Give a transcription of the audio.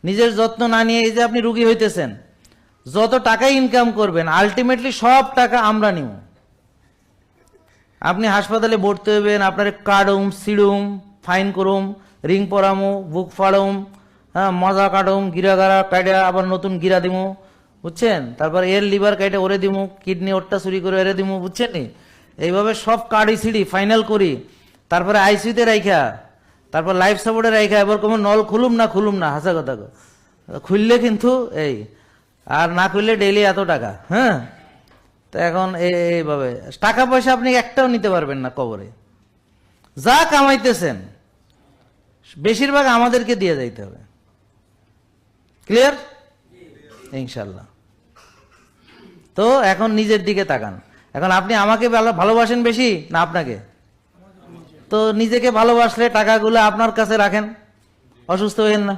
নিজের যত্ন না নিয়ে এই যে আপনি রুগী হইতেছেন, যত টাকা ইনকাম করবেন আলটিমেটলি সব টাকা আমরা নিব। আপনি হাসপাতালে ভর্তি হইবেন, আপনার কাটুম সিড়ুম ফাইন করুম রিং পরামু বুক ফাড়ুম, হ্যাঁ মজা কাটুম গিরা গাড়া কাইটা আবার নতুন গিরা দিমু, বুঝছেন? তারপর এর লিভার কাইটে ওরে দিমু, কিডনি ওরটা চুরি করে এরে দিমু, বুঝছেন নি? এইভাবে সব কাড়ি ছিড়ি ফাইনাল করি, তারপরে আইসিউতে রাইখা, তারপর লাইফ সাপোর্টে রাইখা, এবার কোনো নল খুলুম না হাসা কথা খুললে কিন্তু এই, আর না খুললে ডেইলি এত টাকা। হ্যাঁ, তো এখন এইভাবে টাকা পয়সা আপনি একটাও নিতে পারবেন না কবরে। যা কামাইতেছেন বেশিরভাগ আমাদেরকে দিয়ে যাইতে হবে। ক্লিয়ার? ইনশাল্লাহ। তো এখন নিজের দিকে তাকান। এখন আপনি আমাকে ভালোবাসেন বেশি না আপনাকে? তো নিজেকে ভালোবাসলে টাকাগুলো আপনার কাছে রাখেন, অসুস্থ হইেন না।